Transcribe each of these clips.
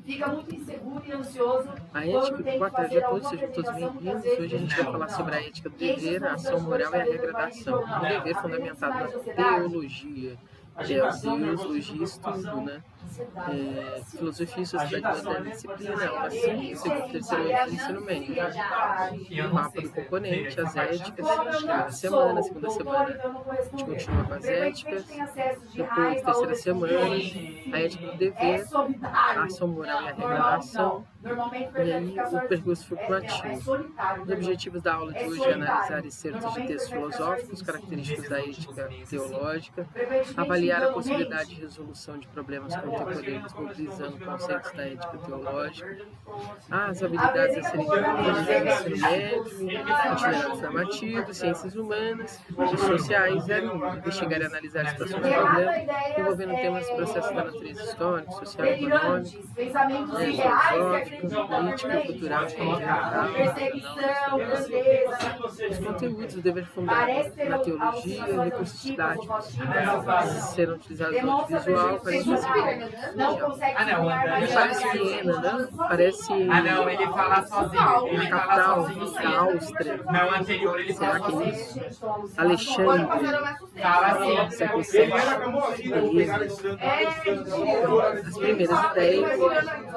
Fica muito inseguro e ansioso. A ética do quarto depois sejam todos bem-vindos. Hoje a gente vai falar sobre a ética do dever, a ação moral e a regra da ação. O dever fundamentado na teologia, que é o Deus, logia, estudo, né? Filosofia e sociedade moderna, disciplina, aula 5, segundo, terceiro ano do ensino médio. O mapa do componente, as éticas, primeira semana, segunda semana, a gente continua com as éticas, depois, terceira semana, a ética do dever, a ação moral e a regra da ação, e aí o percurso flutuativo. Os objetivos da aula de hoje é analisar excertos de textos filosóficos, características da ética teológica, avaliar a possibilidade de resolução de problemas contemporâneos mobilizando conceitos da ética teológica, as habilidades a serem desenvolvidas no ensino médio, itinerário formativo, ciências humanas e sociais, investigar e analisar situações de problema, envolvendo temas e processos da natureza histórica, social e econômica, filosófica, política, cultural, ambiental. Os conteúdos do dever fundado na teologia e recursos didáticos serão utilizados no audiovisual para parece Viena, né? Parece ele fala sozinho. Ele a capital da Áustria. Não, anterior ele Será fala que é sozinho. isso? Alexandre, Fala assim. século VII. As primeiras ideias.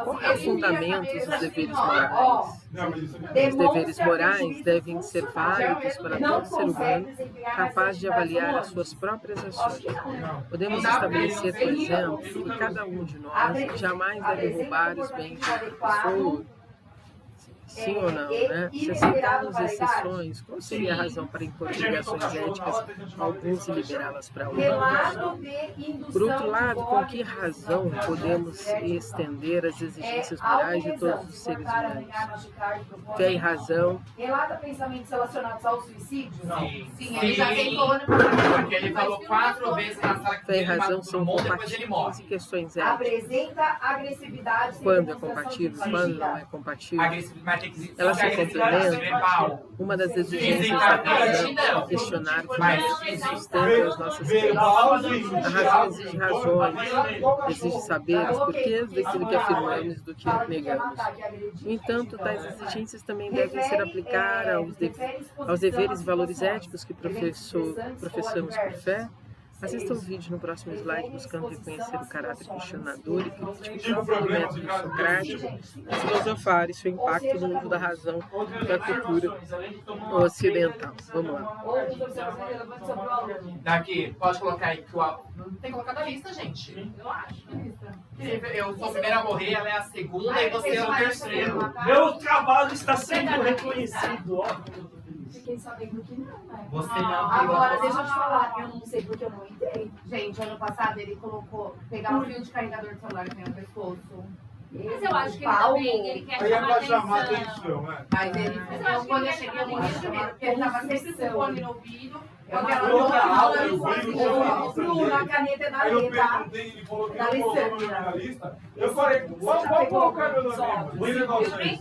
Qual é o fundamento dos deveres morais? Os deveres morais devem ser válidos para todo ser humano capaz de avaliar as suas próprias ações. Podemos estabelecer, por exemplo, que cada um de nós jamais deve roubar os bens de outra pessoa. Sim ou não, né? Se aceitarmos exceções, qual seria a razão para impor obrigações éticas a alguns e liberá-las para outros? Por outro lado, com que razão podemos estender as exigências morais de todos os seres humanos? Fé e razão. Relata pensamentos relacionados ao suicídio? Sim, ele já tentou ano passado. Porque ele falou 4 vezes na sala que Fé e razão ele são matou, depois ele compatíveis morre. em questões éticas. Apresenta agressividade. Quando é compatível, quando não é compatível. Mas tem que Elas se complementam. cerebral. Uma das exigências da razão é questionar o fundamento que sustenta as nossas crenças. A razão exige razões, exige saber os porquês daquilo que afirmamos e do que negamos. No entanto, tais exigências também devem ser aplicadas aos deveres e valores éticos que professamos por fé. Assista o vídeo no próximo slide buscando reconhecer o caráter questionador e crítico do método socrático e filosofar e seu impacto no uso da razão da cultura ocidental. Vamos lá. Daqui, pode colocar aí que o não tem que colocar na lista, gente. Eu acho. Eu sou a primeira a morrer, ela é a segunda e você é o terceiro. Meu trabalho está sendo reconhecido, ó. Fiquei sabendo que não, né? Você não. Agora, deixa eu te falar, eu não sei porque eu não entrei. Gente, ano passado ele colocou, pegar o fio de carregador de celular que tem no pescoço. Mas eu acho que ele também, ele quer chamar atenção. né? Mas ele, Mas eu acho que quando ele eu quer cheguei, chamar eu morri de atenção. medo, porque ele tava sempre com o fone no ouvido. Eu Na caneta na Aí eu letra. perguntei, ele falou que Da não colocou meu Alessandra. nome na lista. Eu falei, vamos colocar meu nome. William Galvez.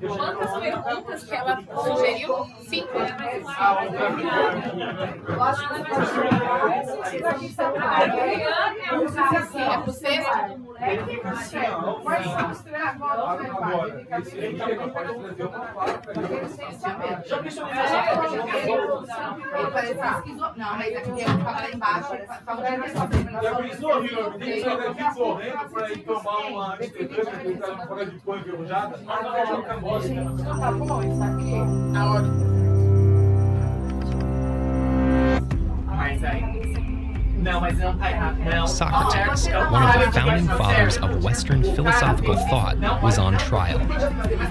Quantas perguntas que ela sugeriu? 5. Eu acho que É pro sexto? Quais são os três votos da Agora, imagem? esse aí também pode trazer uma placa. Já pensou em fazer ele parece esquizo... Não, mas aqui dentro, ficava lá embaixo, ficava de Já pensou, William? Tem que sair daqui correndo para ir tomar uma espetura que está na fora de pão enferrujada? Tá bom, isso aqui. Tá ótimo. Mas aí. Não, mas não tá errado. Não. Socrates, one of the founding fathers of Western philosophical thought, was on trial.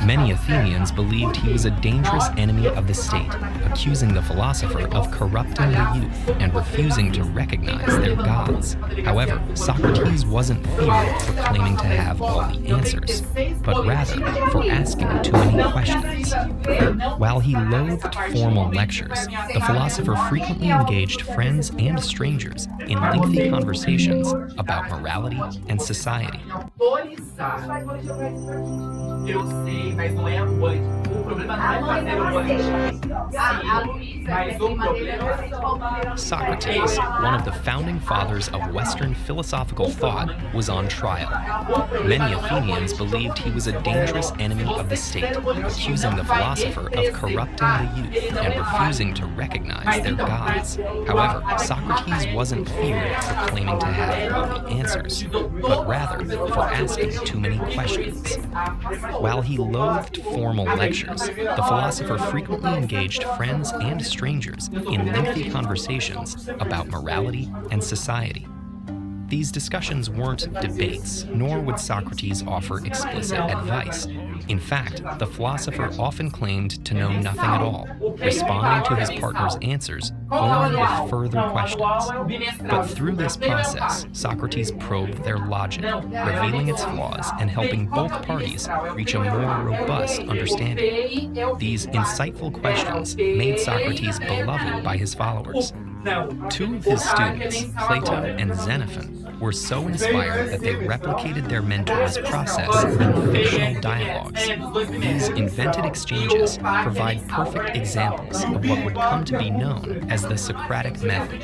Many Athenians believed he was a dangerous enemy of the state, accusing the philosopher of corrupting the youth and refusing to recognize their gods. However, Socrates wasn't feared for claiming to have all the answers, but rather for asking too many questions. While he loathed formal lectures, the philosopher frequently engaged friends and strangers in lengthy conversations about morality and society. Eu sei, mas não é a bolha de culpa. problema não é fazer o boletim, mas o problema... Socrates, one of the founding fathers of Western philosophical thought, was on trial. Many Athenians believed he was a dangerous enemy of the state, accusing the philosopher of corrupting the youth and refusing to recognize their gods. However, Socrates wasn't feared for claiming to have all the answers, but rather for asking too many questions. While he loathed formal lectures, the philosopher frequently engaged friends and strangers in lengthy conversations about morality and society. These discussions weren't debates, nor would Socrates offer explicit advice. In fact, the philosopher often claimed to know nothing at all, responding to his partner's answers only with further questions. But through this process, Socrates probed their logic, revealing its flaws and helping both parties reach a more robust understanding. These insightful questions made Socrates beloved by his followers. Two of his students, Plato and Xenophon, were so inspired that they replicated their mentor's process in fictional dialogues. These invented exchanges provide perfect examples of what would come to be known as the Socratic method.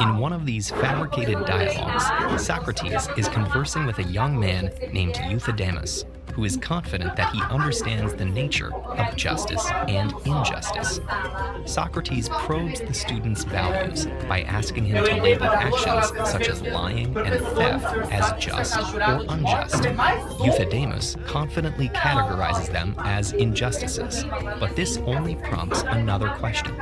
In one of these fabricated dialogues, Socrates is conversing with a young man named Euthydemus, who is confident that he understands the nature of justice and injustice. Socrates probes the student's values by asking him to label actions such as lying and theft as just or unjust. Euthydemus confidently categorizes them as injustices, but this only prompts another question.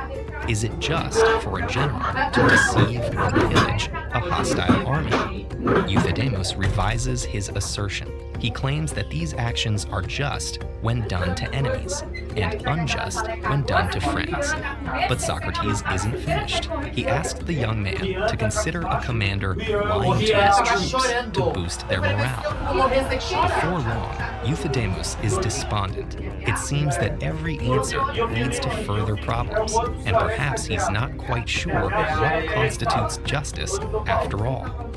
Is it just for a general to deceive or pillage a hostile army? Euthydemus revises his assertion. He claims that these actions are just when done to enemies, and unjust when done to friends. But Socrates isn't finished. He asked the young man to consider a commander lying to his troops to boost their morale. Before long, Euthydemus is despondent. It seems that every answer leads to further problems, and perhaps he's not quite sure what constitutes justice after all.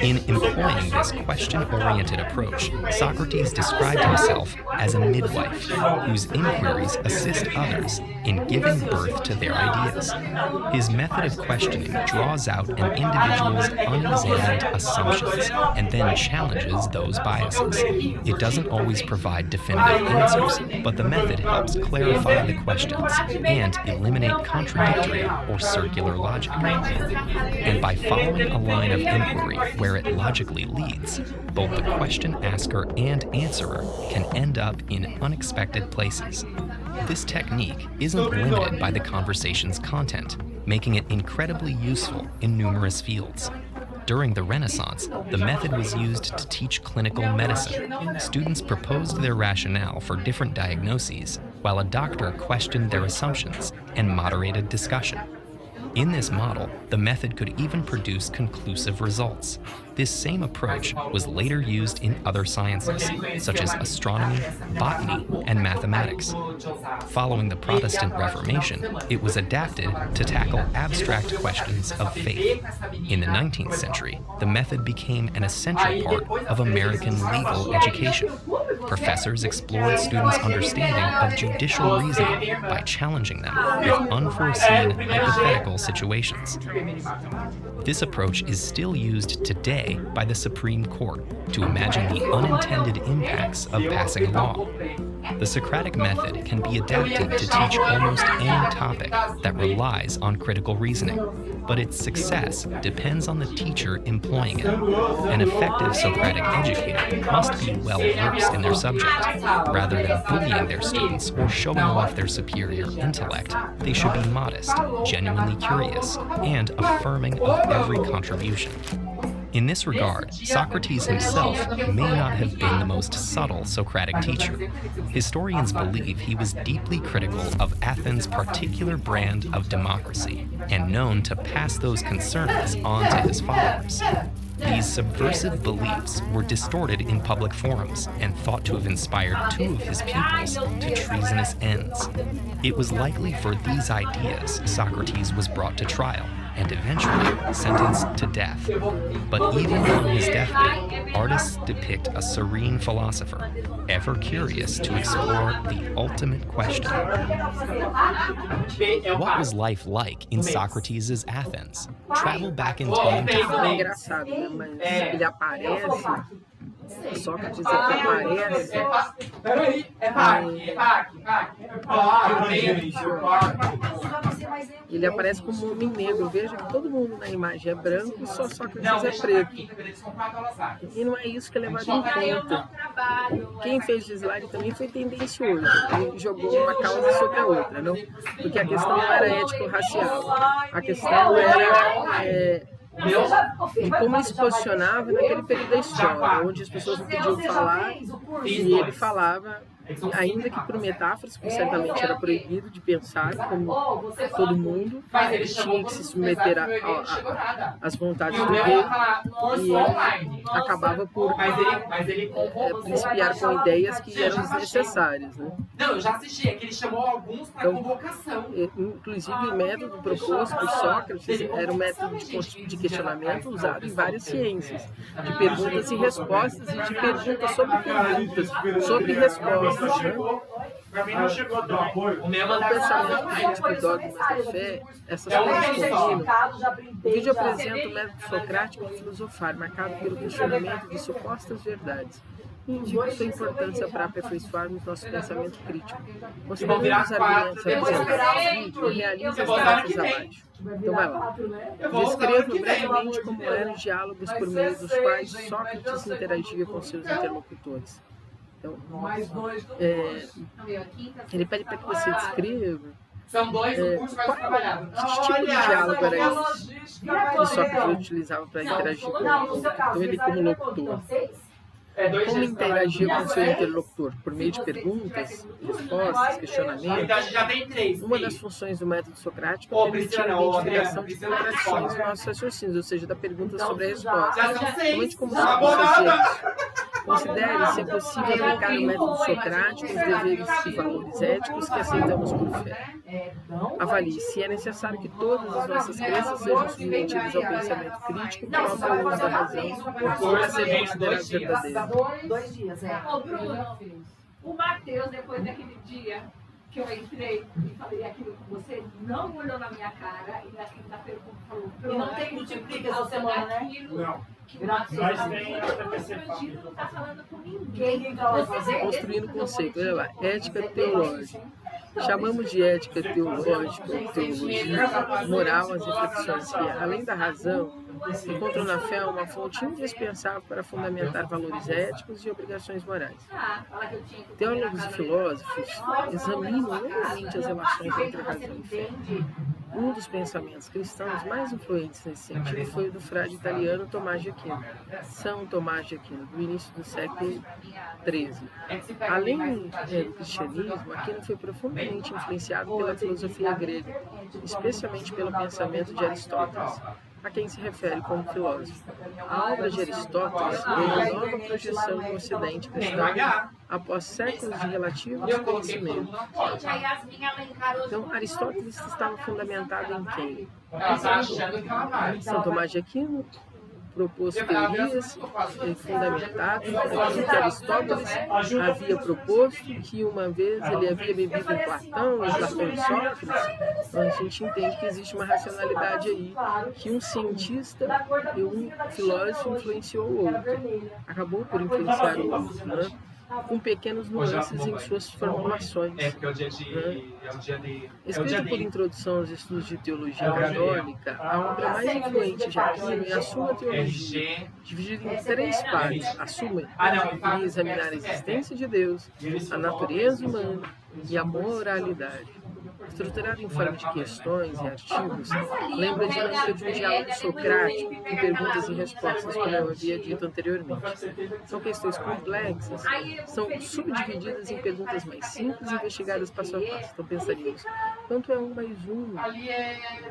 In employing this question-oriented approach, Socrates described himself as a midwife whose inquiries assist others in giving birth to their ideas. His method of questioning draws out an individual's unexamined assumptions and then challenges those biases. It doesn't always provide definitive answers, but the method helps clarify the questions and eliminate contradictory or circular logic. And by following a line of inquiry where it logically leads, both the question asker and answerer can end up in unexpected places. This technique isn't limited by the conversation's content, making it incredibly useful in numerous fields. During the Renaissance, the method was used to teach clinical medicine. Students proposed their rationale for different diagnoses, while a doctor questioned their assumptions and moderated discussion. In this model, the method could even produce conclusive results. This same approach was later used in other sciences, such as astronomy, botany, and mathematics. Following the Protestant Reformation, it was adapted to tackle abstract questions of faith. In the 19th century, the method became an essential part of American legal education. Professors explored students' understanding of judicial reasoning by challenging them with unforeseen hypothetical situations. This approach is still used today by the Supreme Court to imagine the unintended impacts of passing a law. The Socratic method can be adapted to teach almost any topic that relies on critical reasoning, but its success depends on the teacher employing it. An effective Socratic educator must be well-versed in their subject. Rather than bullying their students or showing off their superior intellect, they should be modest, genuinely curious, and affirming of every contribution. In this regard, Socrates himself may not have been the most subtle Socratic teacher. Historians believe he was deeply critical of Athens' particular brand of democracy and known to pass those concerns on to his followers. These subversive beliefs were distorted in public forums and thought to have inspired two of his pupils to treasonous ends. It was likely for these ideas Socrates was brought to trial, and eventually sentenced to death. But even on his deathbed, artists depict a serene philosopher, ever curious to explore the ultimate question. What was life like in Socrates' Athens? Travel back in time to É engraçado, né? Mas ele aparece, Sócrates aparece. Peraí, é parque. Ele aparece como um homem negro. Veja que todo mundo na imagem é branco e só Sócrates é preto. E não é isso que é levado em conta. Quem fez o slide também foi tendencioso. Ele jogou uma causa sobre a outra, não? Porque a questão não era ético-racial. A questão era e como ele se posicionava naquele período da história, onde as pessoas não podiam falar e ele falava, ainda que por metáforas, porque certamente era proibido de pensar como todo mundo, ele tinha que se submeter às vontades do rei e ele acabava por principiar com ideias que eram desnecessárias, né? Não, eu já assisti, é que ele chamou alguns para convocação. Inclusive o método proposto por Sócrates era um método de questionamento usado em várias ciências, de perguntas e respostas e de perguntas sobre perguntas, sobre respostas. Pra mim não chegou do apoio. O meu O pensamento crítico e dogmas da fé, essas coisas combinam. O vídeo apresenta o método socrático de filosofar, marcado pelo questionamento de supostas verdades. E indica sua importância para aperfeiçoarmos nosso pensamento crítico. Considerando os argumentos apresentados no vídeo, realiza as tarefas abaixo. Então vai lá. Descreva brevemente como eram os diálogos por meio dos quais Sócrates interagia com seus interlocutores. Então, ele pede para que você descreva São dois, o curso mais trabalhado. que tipo de diálogo era esse que Sócrates utilizava para interagir com o outro. Então ele como locutor. Como interagia com seu interlocutor? Por meio de perguntas, respostas, questionamentos. Então a gente já tem três. Uma das funções do método socrático é permitir a identificação de contradições nos nossos raciocínios, ou seja, da pergunta sobre a resposta. Já são seis. Somente como Sócrates fazia isso. Considere se é possível aplicar o método socrático os deveres e valores éticos que aceitamos por fé. Avalie se é necessário que todas as nossas crenças sejam submetidas ao pensamento crítico próprio ao uso da razão para serem consideradas verdadeiras. 2 dias, Ô, Bruno, o Matheus, depois daquele dia que eu entrei e falei aquilo com você, não olhou na minha cara e na pergunta falou... E não tem multiplica essa semana, né? Não. Que o Matheus Mas falou, tem o TPC bandido não está falando com ninguém. Quem vai fazer? Construindo conceito. Olha lá, ética teológica. Chamamos de ética teológica, teologia, moral, as reflexões que, além da razão, encontram na fé uma fonte indispensável para fundamentar valores éticos e obrigações morais. Teólogos e filósofos examinam longamente as relações entre razão e fé. Um dos pensamentos cristãos mais influentes nesse sentido foi o do frade italiano Tomás de Aquino, São Tomás de Aquino, do início do século XIII. Além do cristianismo, Aquino foi profundamente influenciado pela filosofia grega, especialmente pelo pensamento de Aristóteles, a quem se refere como filósofo. A obra de Aristóteles deu uma nova projeção no Ocidente cristão após séculos de relativo desconhecimento. Então, Aristóteles estava fundamentado em quem? Ela tá achando que ela vai. São Tomás de Aquino propôs teorias fundamentadas naquilo que Aristóteles havia proposto, que uma vez ele havia bebido em Platão, e Sócrates. Então a gente entende que existe uma racionalidade aí, que um cientista e um filósofo influenciou o outro, acabou por influenciar o outro, né? Com pequenos nuances em suas formulações. É porque é o dia de... Escrito por introdução aos estudos de teologia católica, a obra mais influente de Aquino é a Suma Teologia, dividida em 3 partes. A Suma queria examinar a existência de Deus, a natureza humana e a moralidade. Estruturado em forma de questões e artigos, lembra a dinâmica de um diálogo socrático, com perguntas e respostas, como eu havia dito anteriormente. São questões complexas, são subdivididas em perguntas mais simples e investigadas passo a passo. Então pensaríamos, quanto é 1 mais 1?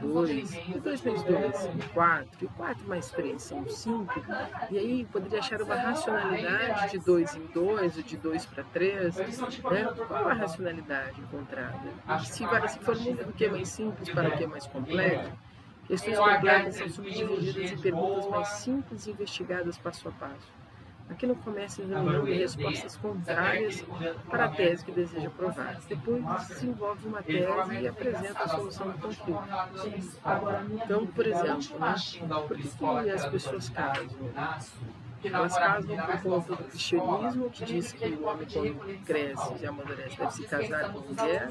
2, e 2 mais 2? 4, e 4 mais 3 são 5. E aí poderia achar uma racionalidade de 2 em 2, ou de 2 para 3, né? Qual a racionalidade encontrada? Se formula do que é mais simples para o que é mais complexo, Questões complexas são subdivididas em perguntas mais simples e investigadas passo a passo. Aqui no começa examinando respostas contrárias para a tese que deseja provar. Depois desenvolve uma tese e apresenta a solução do conflito. Então, por exemplo, por que as pessoas casam? Elas casam por conta do cristianismo, que diz que o homem, quando cresce e amadurece, deve se casar com mulher.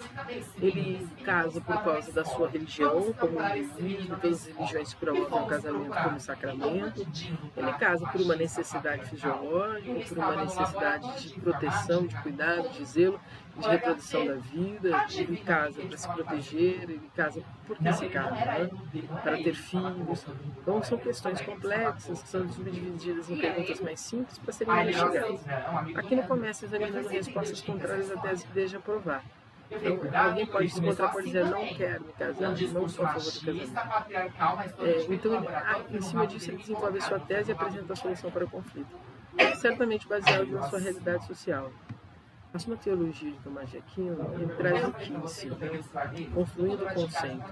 Ele casa por causa da sua religião, como o hinduísmo, todas as religiões promovem o casamento como sacramento. Ele casa por uma necessidade fisiológica, por uma necessidade de proteção, de cuidado, de zelo, de reprodução da vida. Ele casa para se proteger, ele casa porque se casa, né? Para ter filhos. Então são questões complexas que são subdivididas em perguntas mais simples para serem investigadas. Aqui no começo examinando respostas contrárias à tese que deseja provar. Então, alguém pode se contrapor e dizer, não quero me casar, não sou a favor do casamento. Então, em cima disso, ele desenvolve a sua tese e apresenta a solução para o conflito. Certamente baseado na sua realidade social. A Suma Teologia de Tomás de Aquino ele traz o que ensina, confluindo o conceito.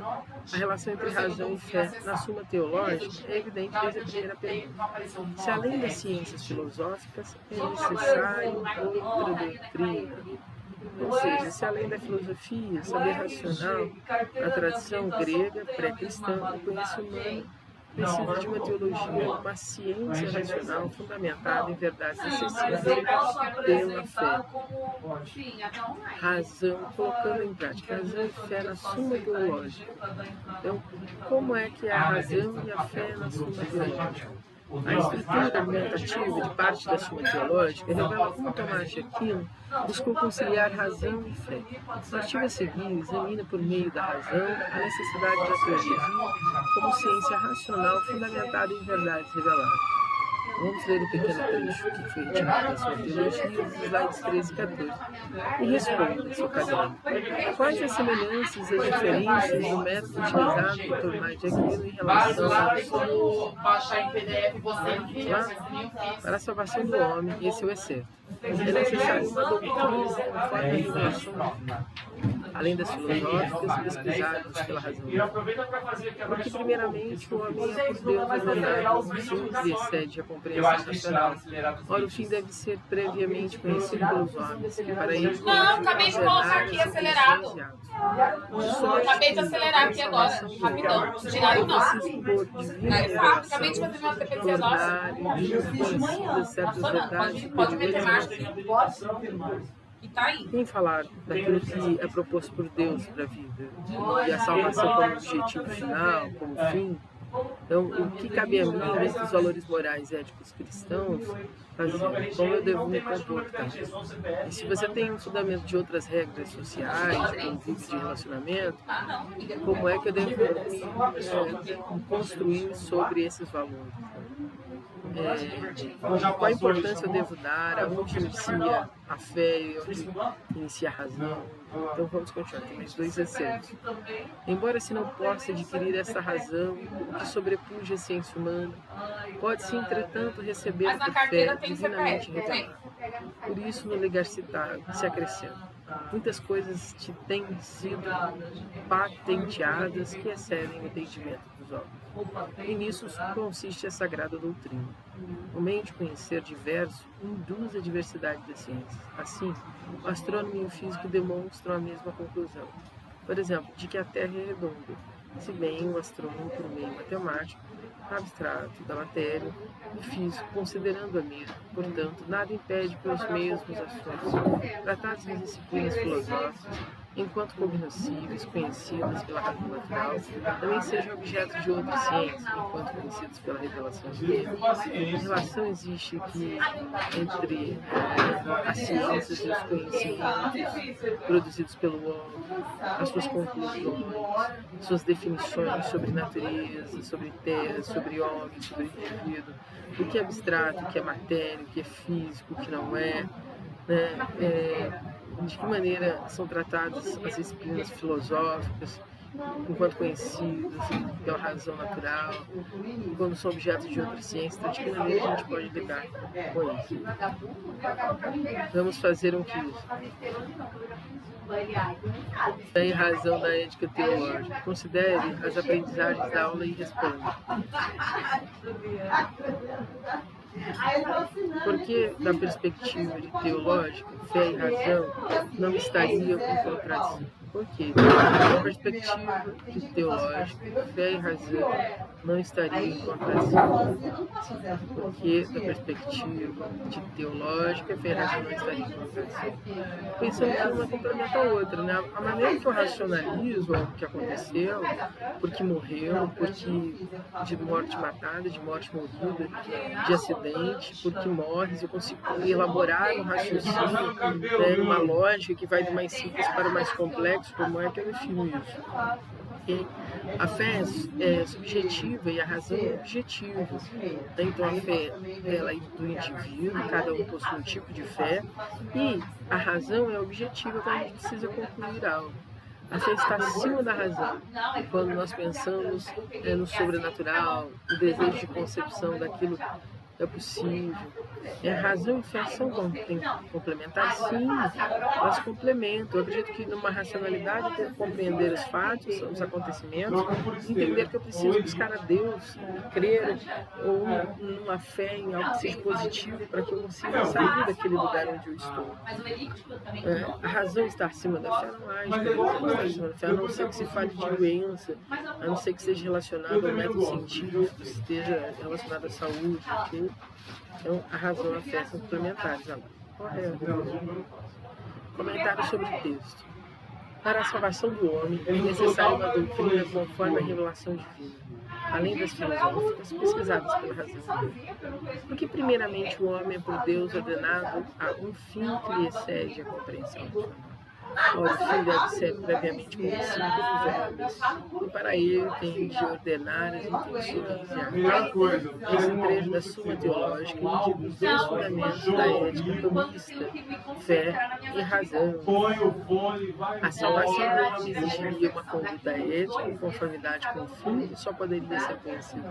A relação entre razão e fé na Suma Teológica é evidente desde a primeira pergunta. Se além das ciências filosóficas é necessário outra doutrina, ou seja, se além da filosofia, saber racional, a tradição grega, pré-cristã, o conhecimento humano, precisa de uma teologia, uma ciência racional fundamentada em verdades acessíveis pela fé. Razão, colocando em prática, razão e fé na Suma Teológica. Então, como é que é a razão e a fé na Suma Teológica? A estrutura argumentativa de parte da Suma Teológica revela como Tomás de Aquino buscou conciliar razão e fé. O artigo a seguir examina por meio da razão a necessidade da teologia como ciência racional fundamentada em verdades reveladas. Vamos ler o pequeno trecho que foi retirado da sua teologia, dos slides 13 e 14, e responda, seu caderno. Quais as semelhanças e as diferenças do método utilizado por Tomás de Aquino em relação para a salvação do homem? Esse é o excerto. É necessário uma doutrina conforme a revelação divina, além das filosóficas pesquisadas pela razão. Porque, primeiramente, o homem é por Deus ordenado, o fim que excede a compreensão racional. Ora, o fim deve ser previamente conhecido pelos homens, que para eles não, acabei de colocar aqui acelerado. Acabei de acelerar aqui agora, rapidão. Tiraram não. Acabei de fazer meu TPC pode meter marcha. E tá aí. Quem falar daquilo que é proposto por Deus para a vida e a salvação como objetivo final, como fim, então o que cabe a mim entre os valores morais e éticos cristãos, fazer como eu devo me comportar. E se você tem um fundamento de outras regras sociais, convívio de relacionamento, como é que eu devo me construir sobre esses valores? Qual a importância eu devo dar, aonde inicia a fé e onde inicia a razão. Então vamos continuar, tem mais 2 excertos. Embora se não possa adquirir essa razão, o que sobrepuja a ciência humana, pode-se entretanto receber por fé divinamente revelada. Por isso no ligar citado se acrescenta. Muitas coisas te têm sido patenteadas que excedem o entendimento dos homens. E nisso consiste a sagrada doutrina. O meio de conhecer diverso induz a diversidade das ciências. Assim, o astrônomo e o físico demonstram a mesma conclusão. Por exemplo, de que a Terra é redonda, se bem o astrônomo, por meio matemático, abstrato da matéria, o físico, considerando a mesma. Portanto, nada impede que os mesmos assuntos, tratados nas disciplinas filosóficas, enquanto cognoscíveis, conhecidas pela razão natural, também sejam objeto de outras ciências, enquanto conhecidos pela revelação divina. A relação existe aqui entre as ciências e os conhecimentos produzidos pelo homem, as suas conclusões, suas definições sobre natureza, sobre terra, sobre homem, sobre indivíduo, o que é abstrato, o que é matéria, o que é físico, o que não é, né? De que maneira são tratadas as disciplinas filosóficas enquanto conhecidos, pela razão natural, quando são objetos de outra ciência, então de que maneira a gente pode lidar com isso? Vamos fazer um quiz. Fé e razão da ética teológica. Considere as aprendizagens da aula e responda. Porque, da perspectiva teológica, fé e razão não estariam em contradição. Por quê? Da perspectiva teológica, fé e razão não estariam em contradição. Porque, da perspectiva teológica, fé e razão não estariam em contradição. Pensando que uma complementa a outra, né? A maneira que eu racionalizo o que aconteceu, porque morreu, porque de morte matada, de morte morrida, de acidente, porque morres, eu consigo elaborar um raciocínio, né, uma lógica que vai do mais simples para o mais complexo. Como é que eu defino isso? Porque a fé é subjetiva e a razão é objetiva. Então a fé ela é do indivíduo, cada um possui um tipo de fé, e a razão é objetiva quando a gente precisa concluir algo. A fé está acima da razão. Quando nós pensamos no sobrenatural, no desejo de concepção daquilo que é possível. Razão e fé são complementares, sim, elas complementam. Eu acredito que numa racionalidade tem que compreender os fatos, os acontecimentos, entender que eu preciso buscar a Deus, crer ou numa fé em algo que seja positivo para que eu consiga sair daquele lugar onde eu estou. A razão está acima da fé, não age, a razão está acima da fé, a não ser que se fale de doença, a não ser que seja relacionado ao método científico, esteja relacionado à saúde, ok? Então, a razão e a fé são complementares. Correto. Comentário sobre o texto. Para a salvação do homem, é necessária uma doutrina conforme a revelação divina, além das filosóficas pesquisadas pela razão. Porque, primeiramente, o homem é por Deus ordenado a um fim que lhe excede a compreensão. O fim deve ser previamente conhecido dos homens, e para ele tem de ordenar as intenções e a esse trecho da Suma Teológica indica os dois fundamentos da ética tomista, fé e razão. A salvação do homem exigiria uma conduta ética em conformidade com o fim que só poderia ser conhecido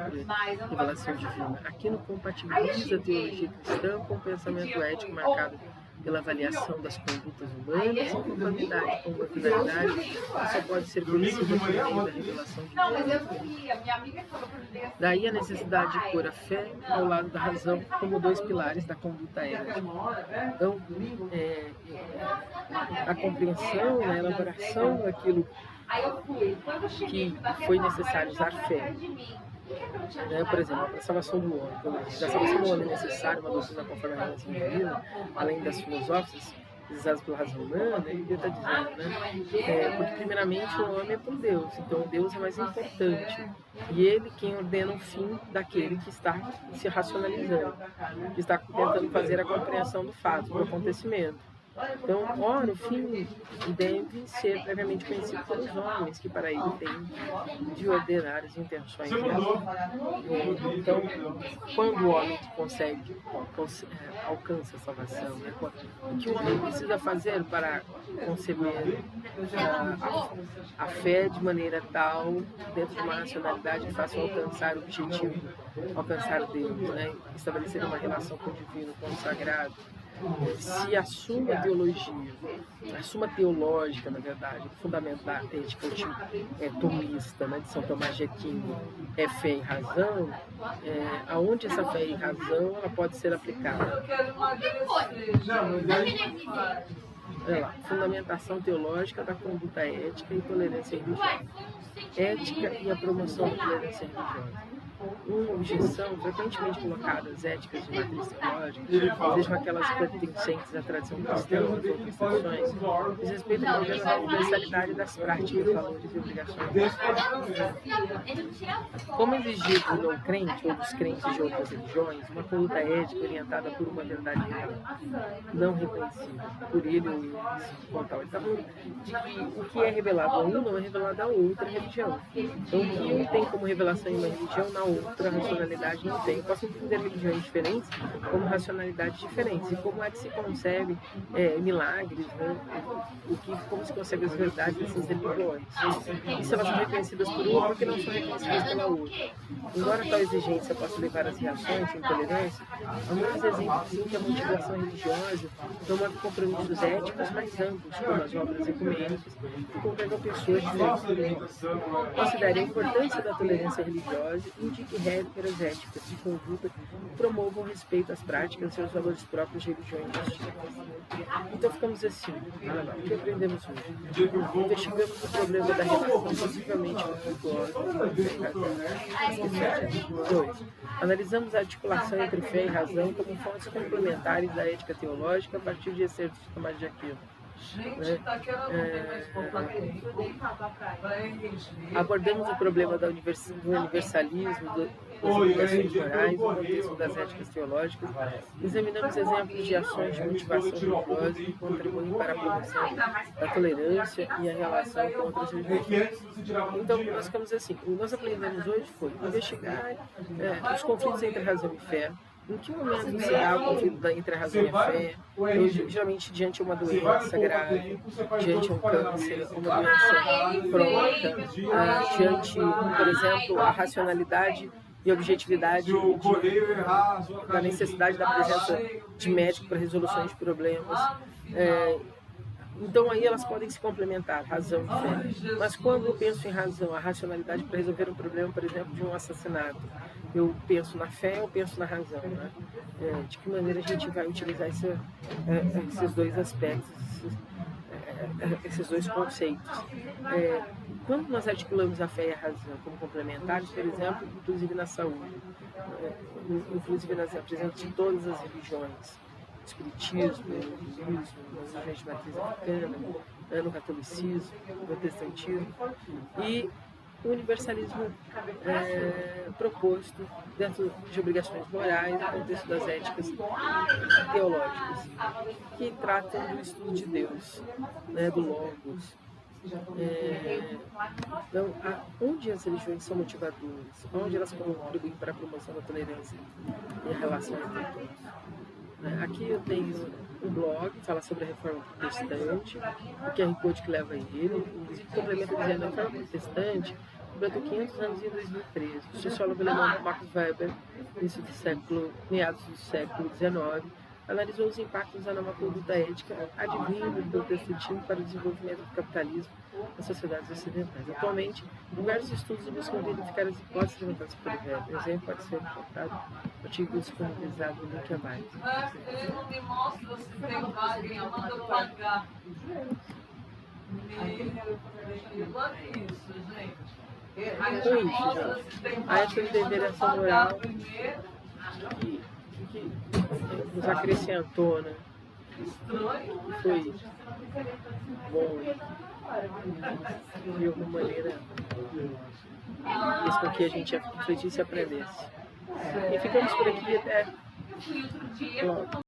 por revelação divina. Aqui no compatibiliza a teologia cristã com o pensamento ético marcado pela avaliação das condutas humanas em conformidade com uma finalidade que só pode ser conhecida por meio da revelação divina. Daí a necessidade de pôr a fé ao lado da razão como dois pilares da conduta ética. Então, a compreensão, a elaboração daquilo que foi necessário usar fé. Por exemplo, a salvação do homem. Quando a salvação do homem é necessária, uma doutrina conforme a revelação divina, além das filosóficas, utilizadas pela razão humana, ele está dizendo, porque primeiramente o homem é por Deus, então Deus é mais importante. E ele quem ordena o fim daquele que está se racionalizando, que está tentando fazer a compreensão do fato, do acontecimento. Então, ora, o fim deve ser previamente conhecido pelos homens, que para ele têm de ordenar as intenções delas. Então, quando o homem alcança a salvação, o que o homem precisa fazer para conceber a fé de maneira tal, dentro de uma racionalidade que faça alcançar o objetivo, alcançar Deus, estabelecer uma relação com o divino, com o sagrado. Se a suma teologia, a suma teológica, na verdade, fundamental, tomista, de São Tomás de Aquino, é fé e razão, aonde essa fé e razão ela pode ser aplicada? Fundamentação teológica da conduta ética e tolerância religiosa. Ética e a promoção da tolerância religiosa. Uma objeção frequentemente colocada às éticas de matriz teológica, sejam aquelas pertencentes à tradição cristã ou outras tradições, diz respeito à universalidade das práticas, valores e obrigações. Como exigido do não crente ou dos crentes de outras religiões, uma conduta ética orientada por uma verdade não reconhecida por ele ou eles, ele está falando de que o que é revelado a um não é revelado a outra religião. Então, o que um tem como revelação em uma religião, na outra para a racionalidade não tem. Eu posso entender religiões diferentes como racionalidades diferentes. E como é que se concebe milagres, né? Como se concebe as verdades dessas religiões. E se elas são reconhecidas por uma, porque não são reconhecidas pela outra. Embora tal exigência possa levar às reações e intolerância, alguns exemplos que a motivação religiosa promove compromissos éticos mais amplos, como as obras ecumênicas, que congregam pessoas de diferentes religiões. Considere a importância da tolerância religiosa e indique regras éticas de conduta que promovam o respeito às práticas e aos valores próprios de religiões distintas. Então ficamos assim, o que aprendemos hoje? Investigamos o problema da relação possivelmente conflituosa. 2. Analisamos a articulação entre fé e razão como fontes complementares da ética teológica a partir de excertos de Tomás de Aquino. Abordamos o problema do universalismo, das obrigações morais, no contexto das éticas teológicas. Examinamos exemplos de ações de motivação religiosa que contribuem para a promoção da tolerância e a relação com outras religiões. Então, nós ficamos assim. O que nós aprendemos hoje foi investigar os conflitos entre razão e fé. Em que momento se dá o conflito entre a razão e a fé? Geralmente diante de uma doença grave, diante de um câncer, uma doença crônica, diante, por exemplo, a racionalidade e objetividade da necessidade da presença de médico para resoluções de problemas. Então aí elas podem se complementar, razão e fé. Mas quando eu penso em razão, a racionalidade para resolver um problema, por exemplo, de um assassinato, eu penso na fé ou penso na razão, né? De que maneira a gente vai utilizar esses dois aspectos, esses dois conceitos. Quando nós articulamos a fé e a razão como complementares, por exemplo, inclusive na saúde, inclusive nas presenças de todas as religiões, espiritismo, hinduísmo, nas religiões de matriz africana, no catolicismo, no protestantismo, e o universalismo proposto dentro de obrigações morais, no contexto das éticas teológicas, que tratam do estudo de Deus, do Logos. Então, onde as religiões são motivadoras, onde elas contribuem para a promoção da tolerância e a relação entre todos. Aqui eu tenho um blog que fala sobre a reforma protestante, o QR Code que leva a ele, inclusive complementa dizendo a reforma protestante completou 500 anos em 2013. O sociólogo alemão Max Weber, início do meados do século XIX, analisou os impactos da nova conduta ética advindo do protestantismo para o desenvolvimento do capitalismo nas sociedades ocidentais. Atualmente, diversos estudos buscam verificar as hipóteses levantadas por Weber. O exemplo pode ser encontrado no artigo disponibilizado no link abaixo. Ele não me mostra se tem vaga, manda eu pagar. Olha isso, gente. A ética de deliberação moral que nos acrescentou, né? Foi bom de alguma maneira fez com que a gente refletisse e aprendesse. E ficamos por aqui até logo.